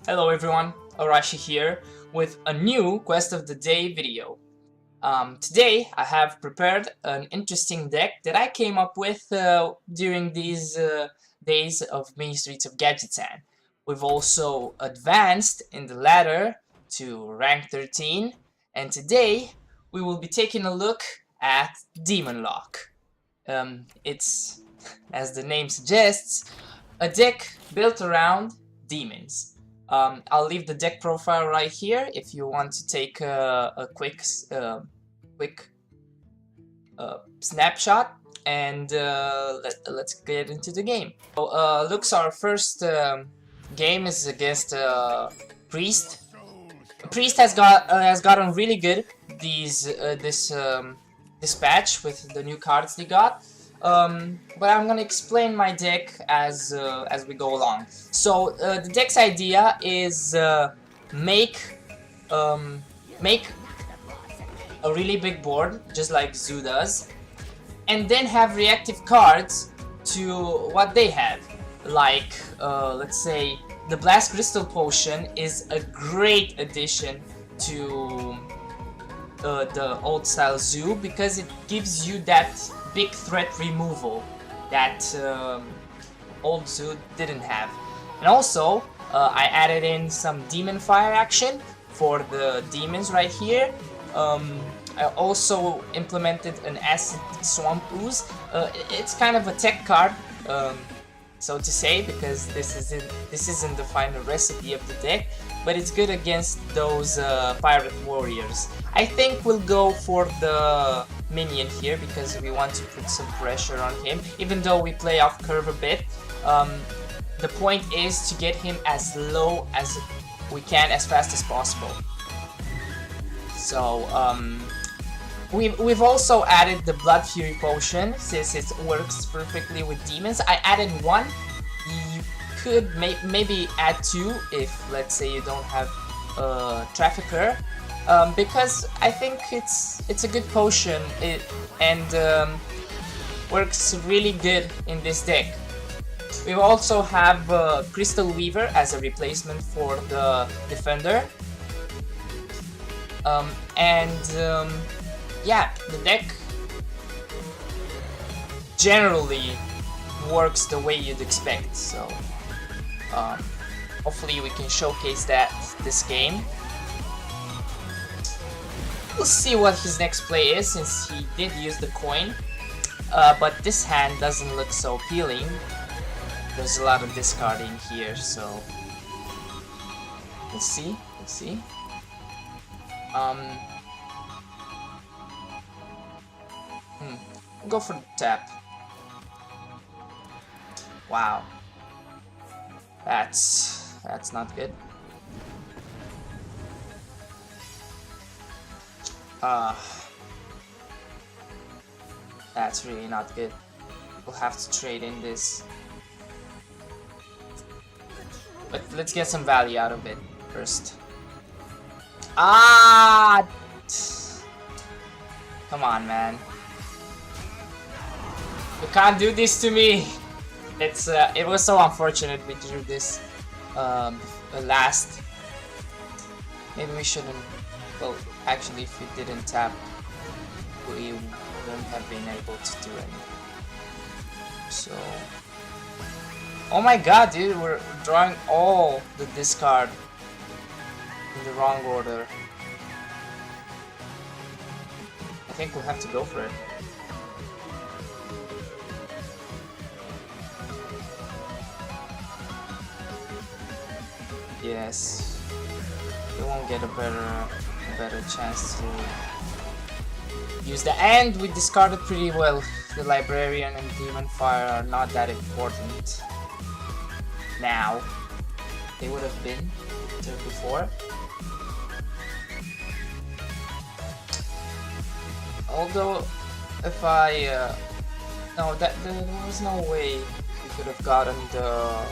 Hello everyone, Arashi here with a new Quest of the Day video. Today I have prepared an interesting deck that I came up with during these days of mini streets of gadgetzan. We've also advanced in the ladder to rank 13, and today we will be taking a look at Demon Lock. It's, as the name suggests, a deck built around demons. I'll leave the deck profile right here if you want to take a quick snapshot, and let's get into the game. So, looks our first game is against Priest. Priest has gotten really good this patch with the new cards they got. But I'm gonna explain my deck as we go along. So the deck's idea is make a really big board, just like Zoo does, and then have reactive cards to what they have. Like let's say the Blast Crystal Potion is a great addition to the old style Zoo because it gives you that big threat removal that old Zoo didn't have. And also I added in some demon fire action for the demons right here. I also implemented an acid swamp ooze. It's kind of a tech card, so to say, because this isn't the final recipe of the deck, but it's good against those pirate warriors. I think we'll go for the minion here because we want to put some pressure on him, even though we play off curve a bit. The point is to get him as low as we can as fast as possible. So we've also added the Blood Fury Potion since it works perfectly with demons. I added one. You could maybe add two if, let's say, you don't have a Trafficker, because I think it's a good potion and works really good in this deck. We also have Crystal Weaver as a replacement for the Defender, yeah, the deck generally works the way you'd expect, so hopefully we can showcase that this game. We'll see what his next play is, since he did use the coin, but this hand doesn't look so appealing. There's a lot of discarding here, so we'll see. Go for the tap. Wow, that's not good. That's really not good. We'll have to trade in this, but let's get some value out of it first. Come on, man. You can't do this to me. It was so unfortunate we drew this last. Maybe we shouldn't. Well, actually, if we didn't tap, we wouldn't have been able to do anything. So, oh my god, dude, we're drawing all the discard in the wrong order. I think we'll have to go for it. Yes, we won't get a better chance to use the end. We discarded pretty well. The Librarian and Demon Fire are not that important now. They would have been before. Although, if no, there was no way we could have gotten the.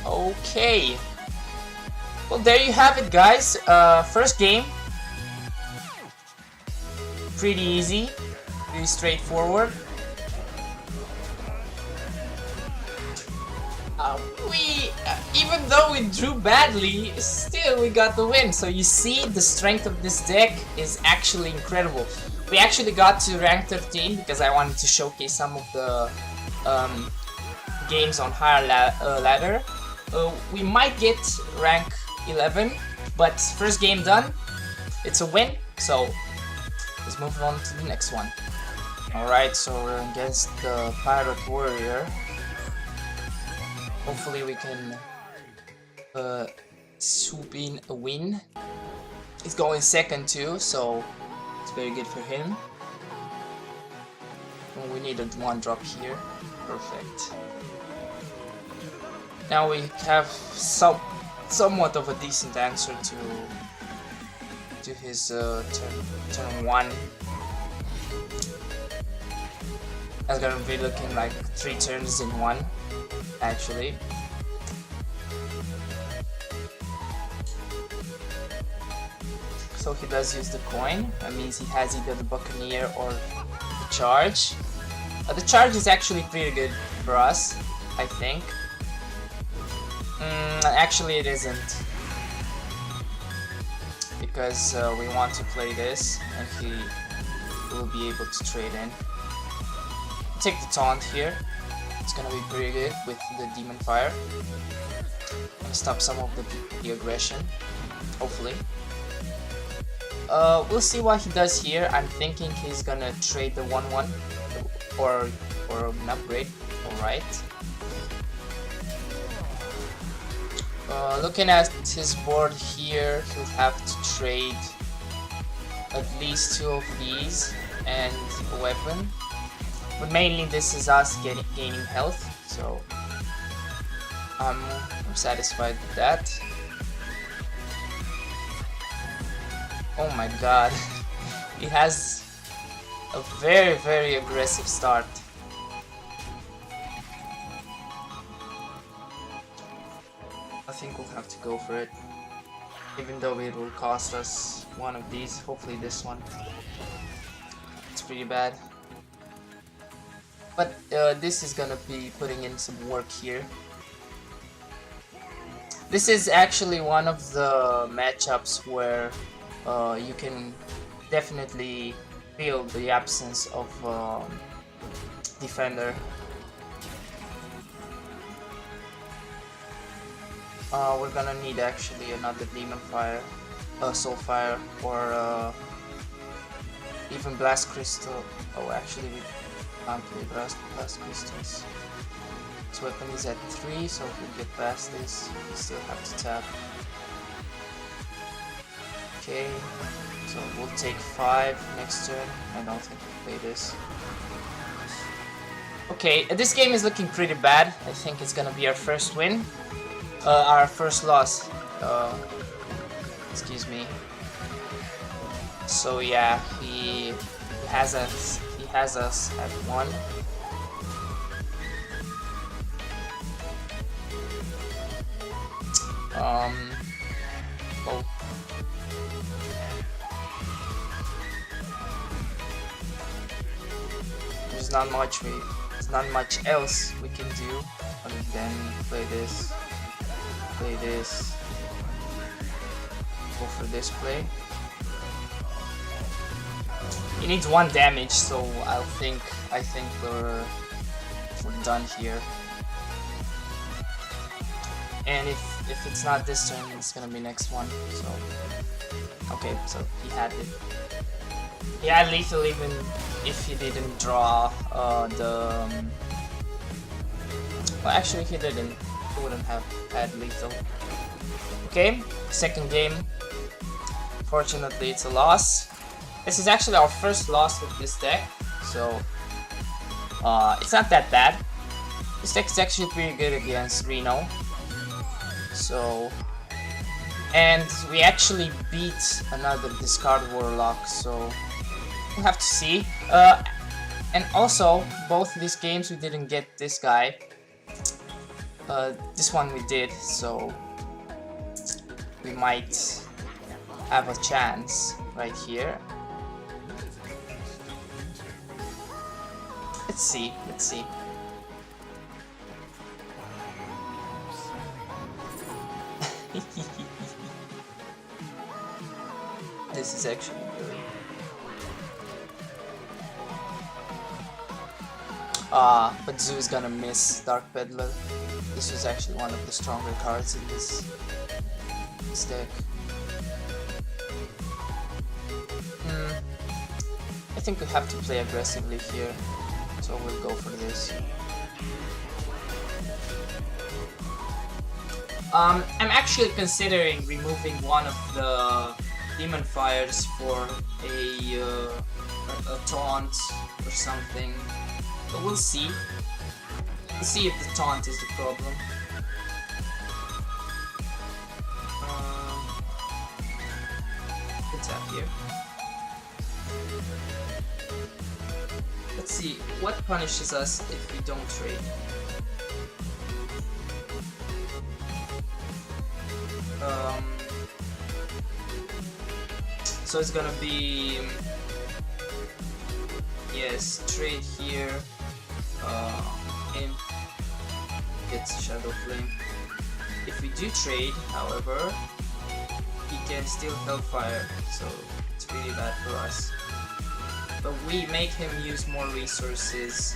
Okay, well, there you have it, guys. First game, pretty easy, pretty straightforward. Even though we drew badly, still we got the win. So you see, the strength of this deck is actually incredible. We actually got to rank 13 because I wanted to showcase some of the games on higher ladder. We might get rank 11, but first game done, it's a win. So let's move on to the next one. Alright, so we're against the Pirate Warrior. Hopefully we can swoop in a win. He's going second too, so it's very good for him. Oh, we need a 1-drop here. Perfect. Now we have somewhat of a decent answer to his turn 1. That's gonna be looking like 3 turns in 1, actually. So he does use the coin. That means he has either the Buccaneer or the charge. The charge is actually pretty good for us, I think. Actually it isn't, because we want to play this and he will be able to trade in. Take the taunt here. It's gonna be pretty good with the Demon Fire. Gonna stop some of the aggression, hopefully. We'll see what he does here. I'm thinking he's gonna trade the 1/1 or an upgrade. Alright. Looking at his board here, he'll have to trade at least 2 of these and a weapon. But mainly this is us gaining health, so I'm satisfied with that. Oh my god, he has a very aggressive start. I think we'll have to go for it, even though it will cost us one of these. Hopefully this one. It's pretty bad. But this is gonna be putting in some work here. This is actually one of the matchups where you can definitely feel the absence of defender. We're gonna need actually another Demon Fire, Soul Fire, or even Blast Crystal. Oh, actually we can't play Blast Crystals. His weapon is at 3, so if we get past this, we still have to tap. Okay, so we'll take 5 next turn. I don't think we'll play this. Okay, this game is looking pretty bad. I think it's gonna be our first win. Our first loss. Excuse me. So yeah, he has us at 1. Oh. There's not much else we can do other than play this, go for this play. He needs 1 damage, so I think we're done here. And if it's not this turn, it's gonna be next one. So okay, so he had it. He had lethal even if he didn't draw well, actually he didn't. He wouldn't have had lethal. Okay, second game. Fortunately, it's a loss. This is actually our first loss with this deck, so it's not that bad. This deck is actually pretty good against Reno. So, and we actually beat another discard Warlock, so we'll have to see. And also, both these games we didn't get this guy. This one we did, so we might have a chance right here. Let's see. This is actually good. But Zoo is gonna miss Dark Peddler. This was actually one of the stronger cards in this deck. I think we have to play aggressively here, so we'll go for this. I'm actually considering removing one of the Demon Fires for a taunt or something, but we'll see. We'll see if the taunt is the problem. Good tap here. Let's see what punishes us if we don't trade. So it's gonna be, yes, trade here, Imp gets Shadow Flame. If we do trade, however, he can steal Hellfire, so it's really bad for us. But we make him use more resources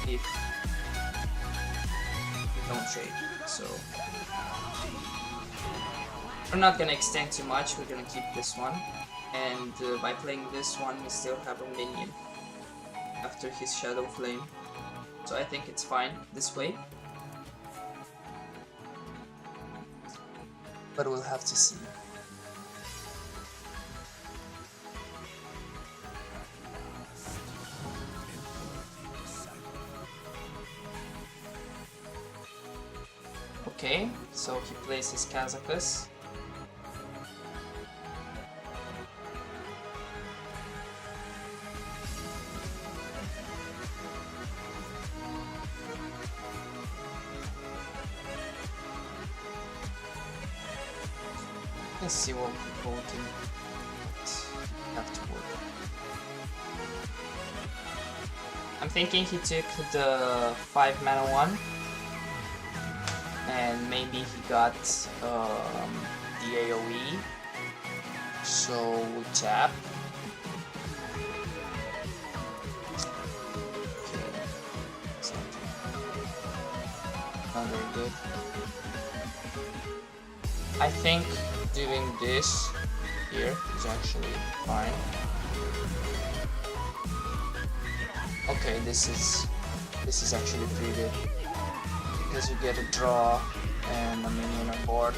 if we don't trade, so we're not gonna extend too much, we're gonna keep this one, and by playing this one we still have a minion after his Shadow Flame, so I think it's fine this way, but we'll have to see. Okay, so he plays his Kazakus. Let's see what people can have to work. I'm thinking he took the 5 mana one, and maybe he got the AoE, so we tap. Okay, so not very good. I think doing this here is actually fine. Okay, this is actually pretty good, because we get a draw and a minion on board.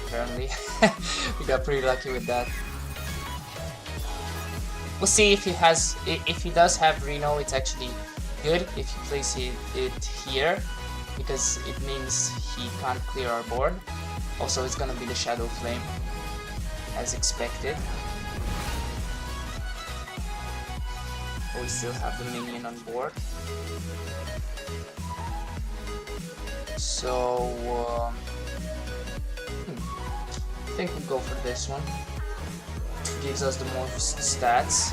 Apparently, we got pretty lucky with that. We'll see if he does have Reno. It's actually good if he plays it here, because it means he can't clear our board. Also, it's gonna be the Shadow Flame, as expected. But we still have the minion on board. So, I think we'll go for this one. Gives us the most stats.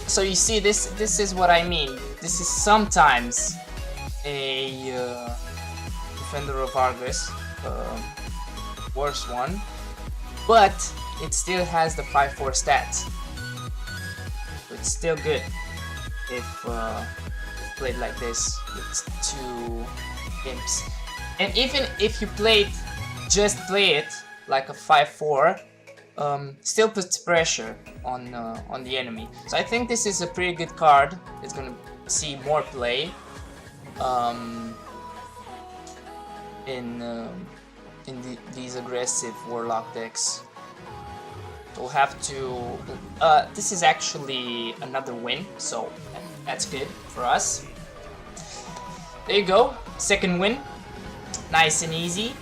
So you see, this is what I mean. This is sometimes a Defender of Argus, worse one, but it still has the 5/4 stats. So it's still good if played like this with 2 imps. And even if you play it like a 5/4, still puts pressure on the enemy. So I think this is a pretty good card. It's gonna see more play in these aggressive Warlock decks. We'll have to. This is actually another win, so that's good for us. There you go, second win, nice and easy.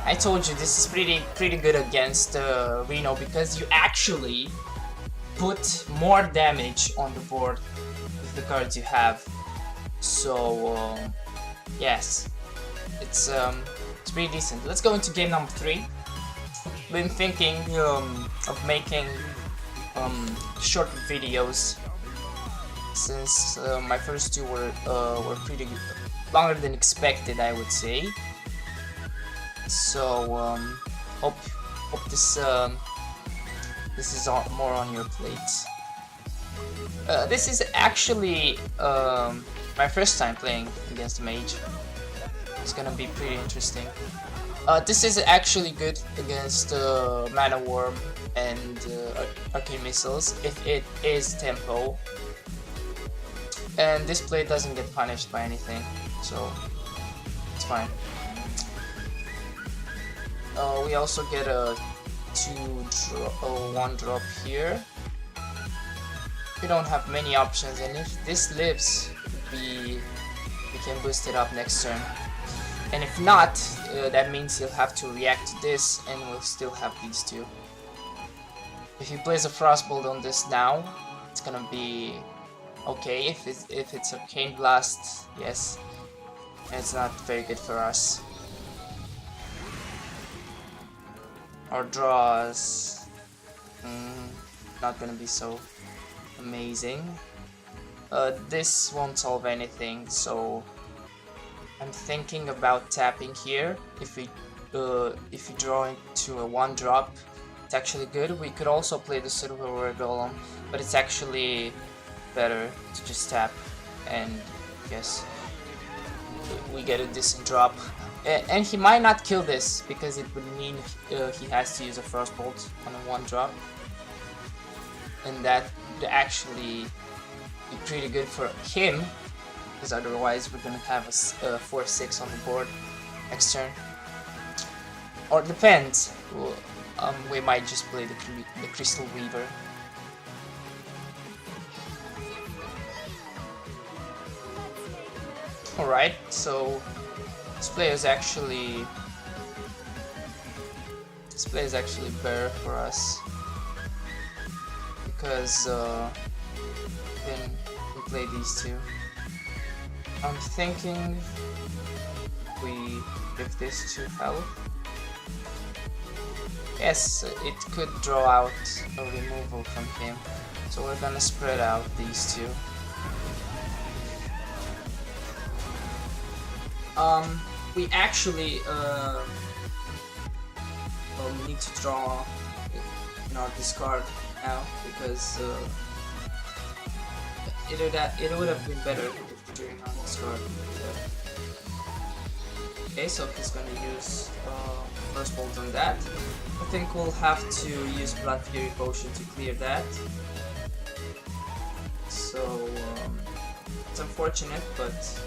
I told you this is pretty good against Reno, because you actually put more damage on the board with the cards you have. So yes, it's pretty decent. Let's go into game number 3. Been thinking of making short videos, since my first 2 were longer than expected, I would say. So hope this is more on your plate. This is actually my first time playing against a mage. It's gonna be pretty interesting. This is actually good against Mana Worm and Arcane Missiles if it is tempo. And this play doesn't get punished by anything, so it's fine. We also get a 1 drop here. We don't have many options, and if this lives, we can boost it up next turn. And if not, that means he'll have to react to this, and we'll still have these two. If he plays a Frostbolt on this now, it's gonna be okay. If it's Arcane Blast, yes, it's not very good for us. Our draws, not gonna be so amazing. This won't solve anything, so I'm thinking about tapping here. If we draw into a 1 drop, it's actually good. We could also play the Silverware Golem, but it's actually better to just tap, and yes, we get a decent drop. And he might not kill this because it would mean he has to use a Frostbolt on a 1 drop, and that would actually be pretty good for him, because otherwise we're gonna have a 4/6 on the board next turn. Or it depends. We might just play the Crystal Weaver. Alright, so this play is actually better for us, because then we play these two. I'm thinking we give this to health. Yes, it could draw out a removal from him, so we're gonna spread out these two. We actually need to draw in our discard now, because it would have been better if during our discard. Okay, so he's gonna use Frostbolt on that. I think we'll have to use Blood Fury Potion to clear that. So it's unfortunate, but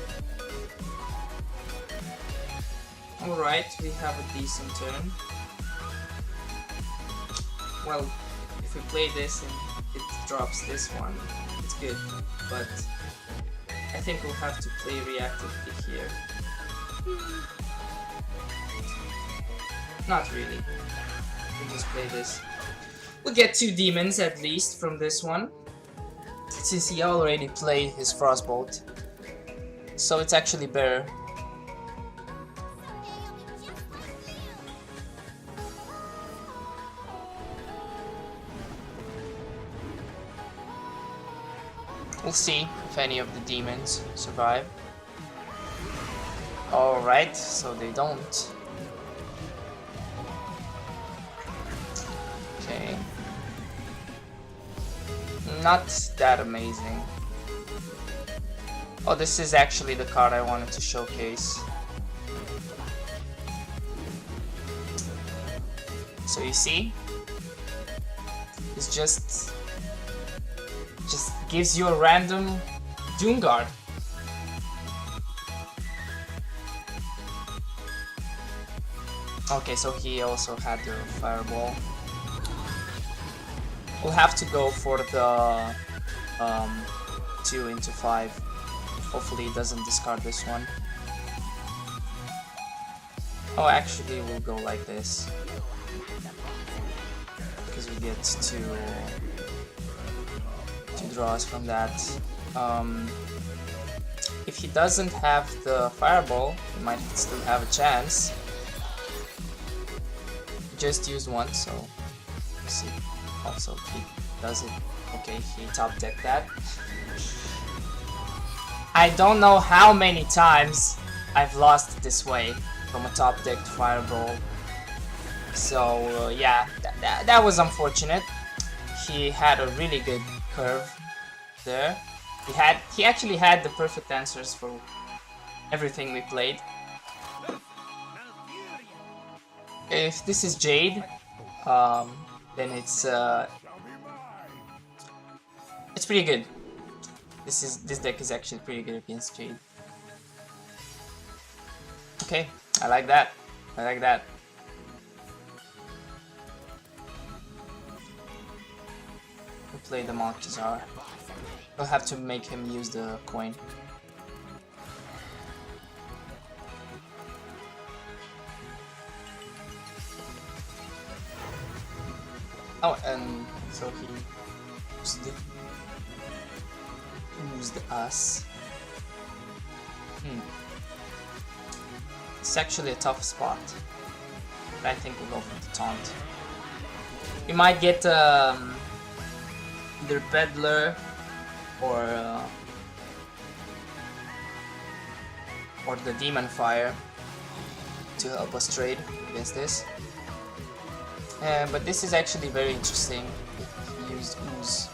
alright, we have a decent turn. Well, if we play this and it drops this one, it's good, but I think we'll have to play reactively here. Not really. We'll just play this. We'll get 2 demons at least from this one, since he already played his Frostbolt. So it's actually better. We'll see if any of the demons survive. Alright, so they don't. Okay. Not that amazing. Oh, this is actually the card I wanted to showcase. So you see? It's just gives you a random Doomguard. Okay, so he also had the Fireball. We'll have to go for the 2 into 5. Hopefully he doesn't discard this one. Oh, actually we'll go like this, because we get 2 draws from that. If he doesn't have the Fireball, he might still have a chance. Just used one, so let's see. Also, he does it. Okay, he top decked that. I don't know how many times I've lost this way from a top deck to Fireball. So yeah, that was unfortunate. He had a really good curve there. He actually had the perfect answers for everything we played. If this is Jade, then it's pretty good. This deck is actually pretty good against Jade. Okay, I like that. I like that. We'll play the Malkazar. We'll have to make him use the coin. Oh, and so he used us. It's actually a tough spot, but I think we'll go for the taunt. We might get either Peddler or the Demon Fire to help us trade against this. But this is actually very interesting if he used Ooze.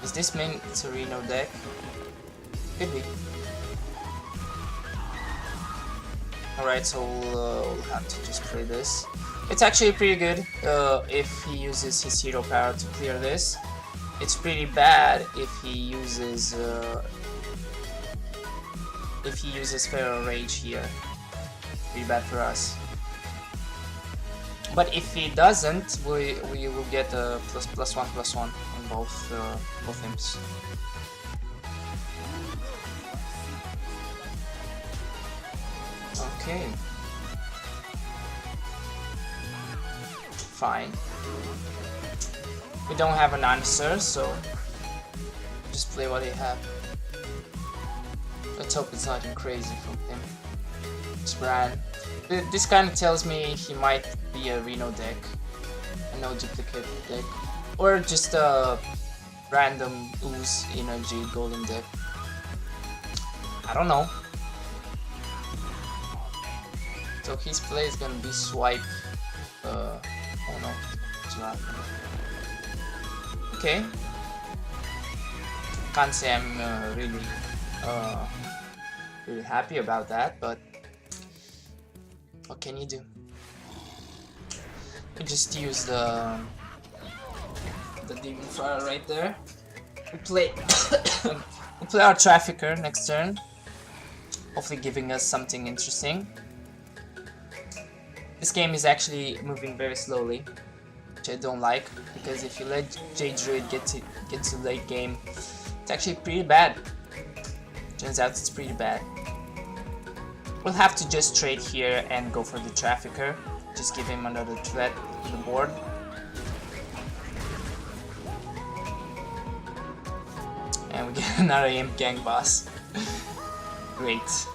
Is this mean it's a Reno deck? Could be. Alright, so we'll have to just play this. It's actually pretty good if he uses his hero power to clear this. It's pretty bad if he uses Feral Rage here. Pretty bad for us. But if he doesn't, we will get a +1/+1 on both imps. Okay. Fine. We don't have an answer, so just play what they have. Let's hope it's nothing crazy from him. It's Bran. This kind of tells me he might be a Reno deck, a no duplicate deck, or just a random Ooze in a Jade Golem deck. I don't know. So his play is gonna be swipe. Oh no, it's not. Okay. Can't say I'm really happy about that, but what can you do? We just use the Demon Fire right there. We play we play our Trafficker next turn, hopefully giving us something interesting. This game is actually moving very slowly, which I don't like, because if you let Jade Druid get to late game, it's actually pretty bad. Turns out it's pretty bad. We'll have to just trade here and go for the Trafficker. Just give him another threat to the board. And we get another Imp Gang boss. Great.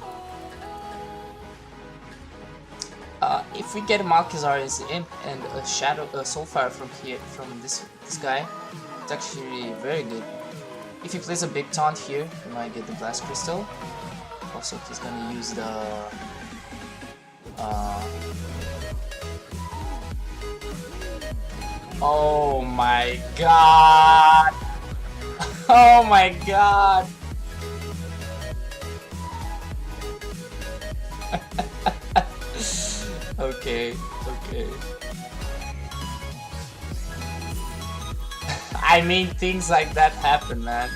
If we get a Malkazar as Imp and a Soulfire from this guy, it's actually very good. If he plays a big taunt here, we might get the Blast Crystal. Also, he's gonna use the oh my god! Oh my god! Okay. I mean, things like that happen, man.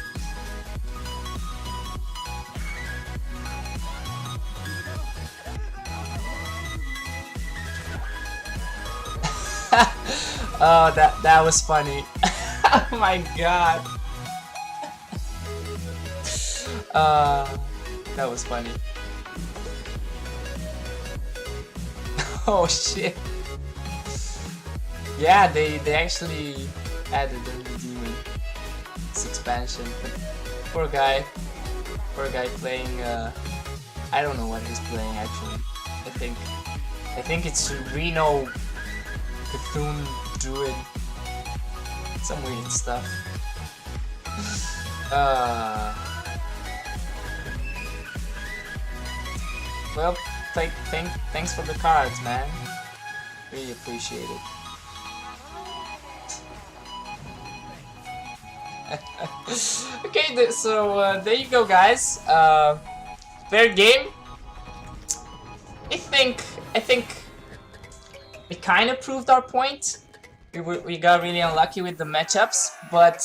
Oh, that was funny. Oh my god. That was funny. Oh shit. Yeah, they actually added a new demon. This expansion. Poor guy playing I don't know what he's playing actually. I think it's Reno Druid. Some weird stuff. Well, thanks for the cards, man. Really appreciate it. Okay, so there you go, guys. Fair game. I think we kind of proved our point. We got really unlucky with the matchups, but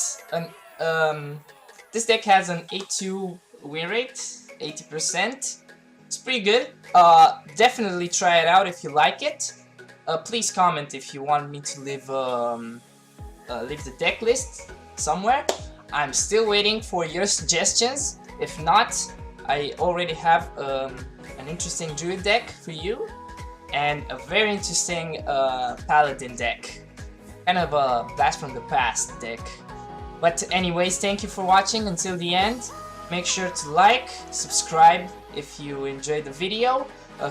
this deck has an 82 win rate, 80%. It's pretty good. Definitely try it out if you like it. Please comment if you want me to leave the deck list somewhere. I'm still waiting for your suggestions. If not, I already have an interesting druid deck for you and a very interesting paladin deck. Kind of a blast from the past deck. But anyways, thank you for watching until the end. Make sure to like, subscribe if you enjoyed the video,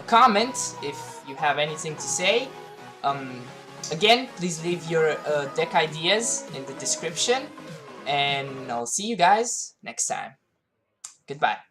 comment if you have anything to say. Again, please leave your deck ideas in the description, and I'll see you guys next time. Goodbye.